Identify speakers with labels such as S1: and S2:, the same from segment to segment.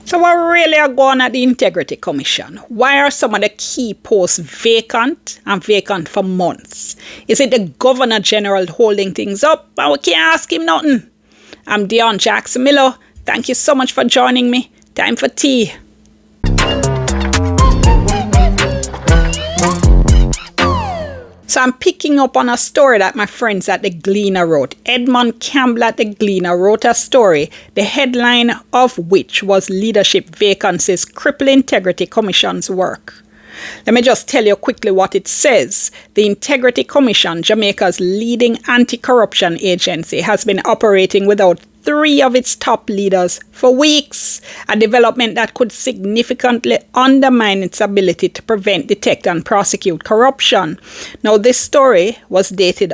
S1: So what really are going on at the Integrity Commission? Why are some of the key posts vacant and vacant for months? Is it the Governor General holding things up and we can't ask him nothing? I'm Dion Jackson Miller. Thank you so much for joining me. Time for tea. So I'm picking up on a story that my friends at the Gleaner wrote. Edmund Campbell at the Gleaner wrote a story, the headline of which was Leadership Vacancies Cripple Integrity Commission's Work. Let me just tell you quickly what it says. The Integrity Commission, Jamaica's leading anti-corruption agency, has been operating without 3 of its top leaders for weeks, a development that could significantly undermine its ability to prevent, detect, and prosecute corruption. Now, this story was dated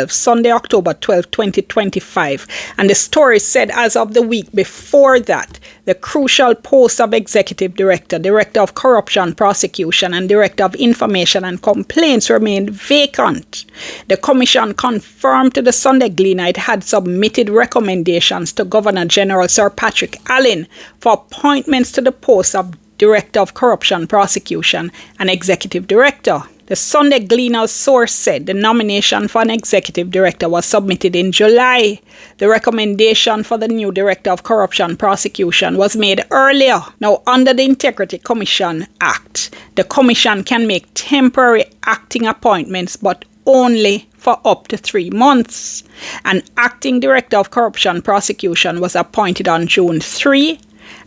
S1: Sunday, October 12, 2025, and the story said as of the week before that, the crucial posts of Executive Director, Director of Corruption Prosecution, and Director of Information and Complaints remained vacant. The Commission confirmed to the Sunday Gleaner it had submitted recommendations to Governor General Sir Patrick Allen for appointments to the posts of Director of Corruption Prosecution and Executive Director. The Sunday Gleaner's source said the nomination for an executive director was submitted in July. The recommendation for the new Director of Corruption Prosecution was made earlier. Now, under the Integrity Commission Act, the Commission can make temporary acting appointments, but only for up to 3 months. An acting Director of Corruption Prosecution was appointed on June 3.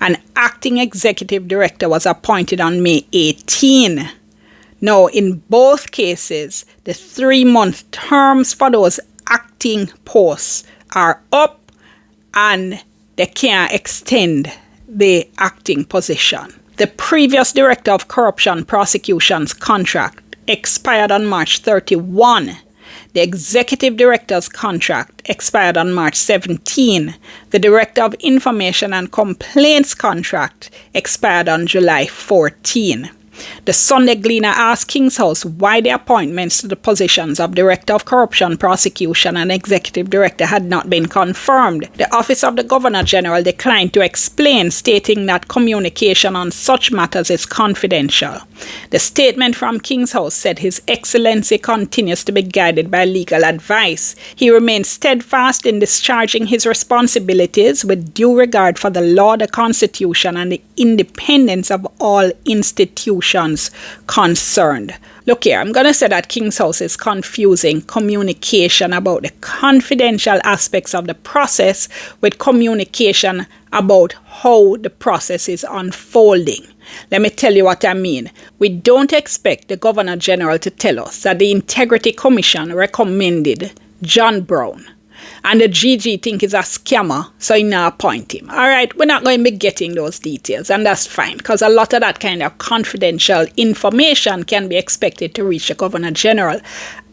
S1: An acting executive director was appointed on May 18. Now, in both cases, the 3-month terms for those acting posts are up and they can't extend the acting position. The previous Director of Corruption Prosecution's contract expired on March 31. The Executive Director's contract expired on March 17. The Director of Information and Complaints contract expired on July 14. The Sunday Gleaner asked King's House why the appointments to the positions of Director of Corruption Prosecution and Executive Director had not been confirmed. The Office of the Governor General declined to explain, stating that communication on such matters is confidential. The statement from King's House said His Excellency continues to be guided by legal advice. He remains steadfast in discharging his responsibilities with due regard for the law, the Constitution, and the independence of all institutions concerned. Look here, I'm going to say that King's House is confusing communication about the confidential aspects of the process with communication about how the process is unfolding. Let me tell you what I mean. We don't expect the Governor General to tell us that the Integrity Commission recommended John Brown and the GG think he's a scammer, so he now appoint him. Alright, we're not going to be getting those details, and that's fine, because a lot of that kind of confidential information can be expected to reach the Governor General.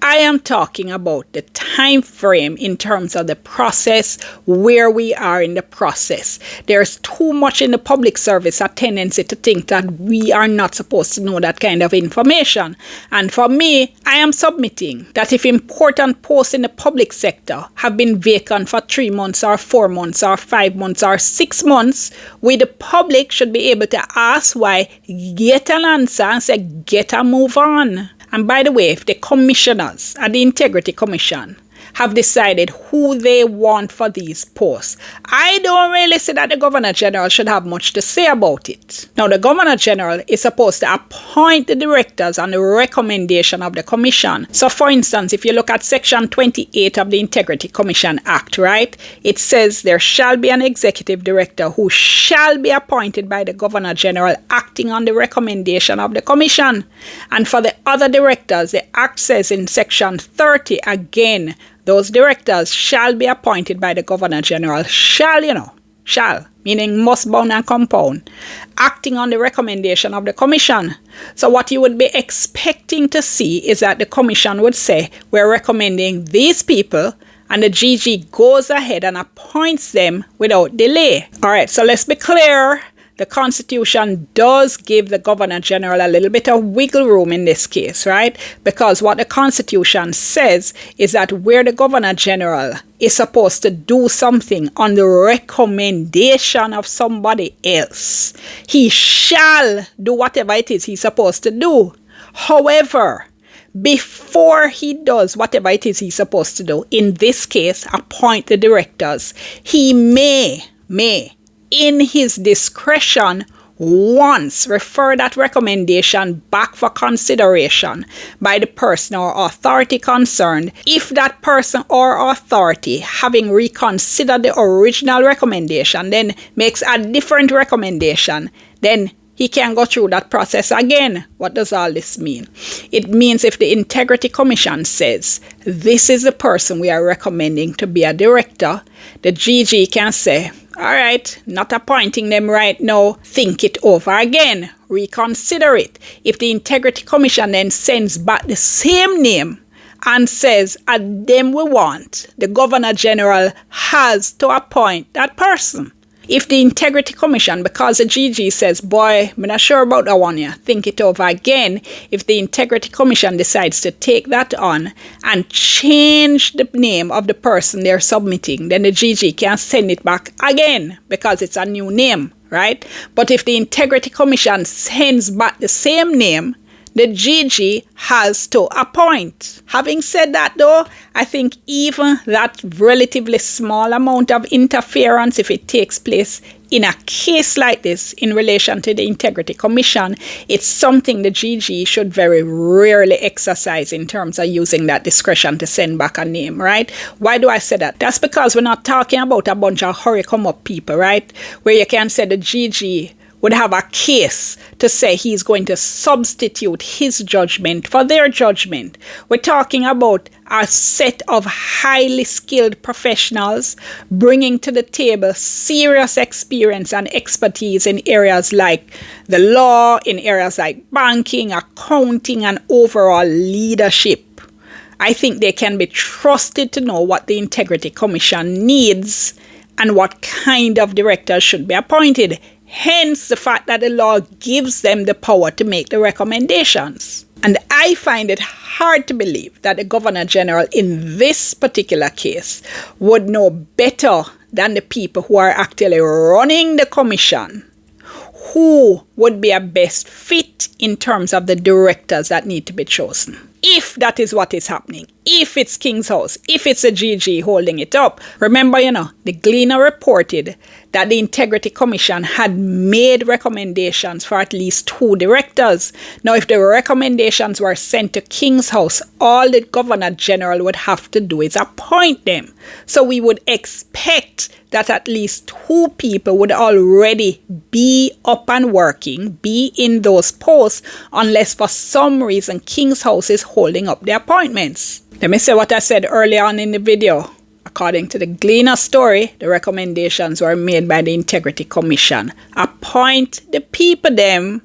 S1: I am talking about the time frame in terms of the process, where we are in the process. There's too much in the public service a tendency to think that we are not supposed to know that kind of information. And for me, I am submitting that if important posts in the public sector have been vacant for 3 months or 4 months or 5 months or 6 months, we the public should be able to ask why, get an answer and say, get a move on. And by the way, if the commissioners at the Integrity Commission have decided who they want for these posts, I don't really see that the Governor General should have much to say about it. Now, the Governor General is supposed to appoint the directors on the recommendation of the Commission. So, for instance, if you look at Section 28 of the Integrity Commission Act, right, it says there shall be an executive director who shall be appointed by the Governor General acting on the recommendation of the Commission. And for the other directors, the Act says in Section 30, again, those directors shall be appointed by the Governor General. Shall, meaning must, bound, and compound, acting on the recommendation of the Commission. So what you would be expecting to see is that the Commission would say, we're recommending these people, and the GG goes ahead and appoints them without delay. All right, so let's be clear the Constitution does give the Governor General a little bit of wiggle room in this case, right? Because what the Constitution says is that where the Governor General is supposed to do something on the recommendation of somebody else, he shall do whatever it is he's supposed to do. However, before he does whatever it is he's supposed to do, in this case, appoint the directors, he may, in his discretion, once refer that recommendation back for consideration by the person or authority concerned. If that person or authority, having reconsidered the original recommendation, then makes a different recommendation, then he can go through that process again. What does all this mean? It means if the Integrity Commission says, this is the person we are recommending to be a director, the GG can say, all right, not appointing them right now, think it over again, reconsider it. If the Integrity Commission then sends back the same name and says, at them we want, the Governor General has to appoint that person. If the Integrity Commission, because the GG says, boy, I'm not sure about that one, think it over again. If the Integrity Commission decides to take that on and change the name of the person they're submitting, then the GG can send it back again because it's a new name, right? But if the Integrity Commission sends back the same name, the GG has to appoint. Having said that though, I think even that relatively small amount of interference, if it takes place in a case like this in relation to the Integrity Commission, it's something the GG should very rarely exercise in terms of using that discretion to send back a name, right? Why do I say that? That's because we're not talking about a bunch of hurry come up people, right? Where you can say the GG would have a case to say he's going to substitute his judgment for their judgment. We're talking about a set of highly skilled professionals bringing to the table serious experience and expertise in areas like the law, in areas like banking, accounting, and overall leadership. I think they can be trusted to know what the Integrity Commission needs and what kind of directors should be appointed. Hence the fact that the law gives them the power to make the recommendations. And I find it hard to believe that the Governor General in this particular case would know better than the people who are actually running the commission who would be a best fit in terms of the directors that need to be chosen. If that is what is happening, if it's King's House, if it's a GG holding it up. Remember, the Gleaner reported that the Integrity Commission had made recommendations for at least 2 directors. Now, if the recommendations were sent to King's House, all the Governor General would have to do is appoint them. So we would expect that at least 2 people would already be up and working, be in those posts, unless for some reason King's House is holding up the appointments. Let me say what I said earlier on in the video. According to the Gleaner story, the recommendations were made by the Integrity Commission. Appoint the people them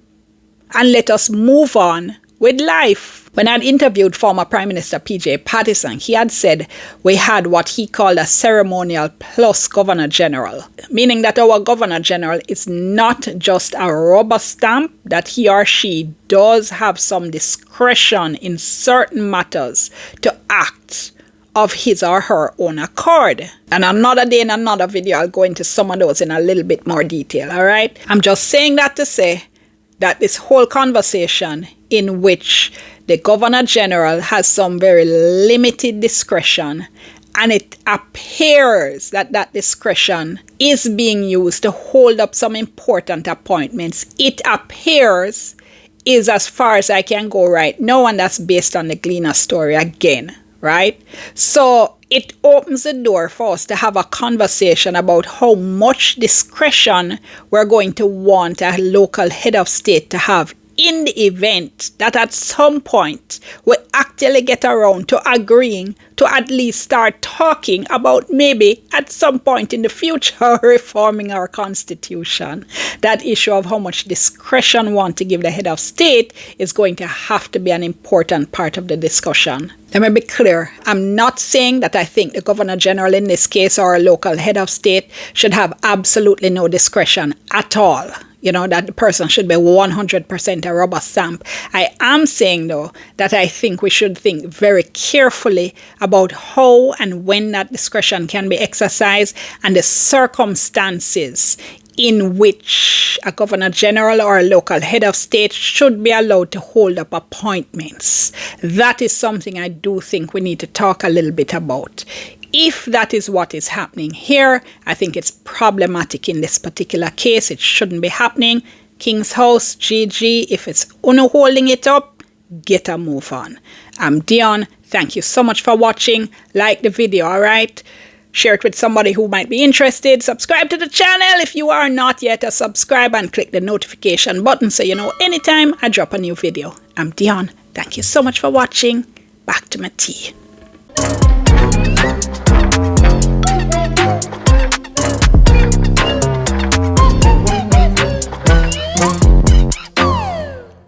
S1: and let us move on with life. When I had interviewed former Prime Minister P.J. Patterson, he had said we had what he called a ceremonial plus Governor General, meaning that our Governor General is not just a rubber stamp, that he or she does have some discretion in certain matters to act of his or her own accord. And another day in another video, I'll go into some of those in a little bit more detail, all right? I'm just saying that to say that this whole conversation in which the Governor General has some very limited discretion, and it appears that that discretion is being used to hold up some important appointments. It appears is as far as I can go right now, and that's based on the Gleaner story again, right? So it opens the door for us to have a conversation about how much discretion we're going to want a local head of state to have in the event that at some point we actually get around to agreeing to at least start talking about maybe at some point in the future reforming our constitution. That issue of how much discretion we want to give the head of state is going to have to be an important part of the discussion. Let me be clear. I'm not saying that I think the Governor General in this case or a local head of state should have absolutely no discretion at all. that the person should be 100% a rubber stamp. I am saying, though, that I think we should think very carefully about how and when that discretion can be exercised and the circumstances in which a governor general or a local head of state should be allowed to hold up appointments. That is something I do think we need to talk a little bit about. If that is what is happening here, I think it's problematic in this particular case. It shouldn't be happening. King's House, GG, if it's holding it up, get a move on. I'm Dion. Thank you so much for watching. Like the video, all right? Share it with somebody who might be interested. Subscribe to the channel if you are not yet a subscriber, and click the notification button so you know anytime I drop a new video. I'm Dion. Thank you so much for watching. Back to my tea.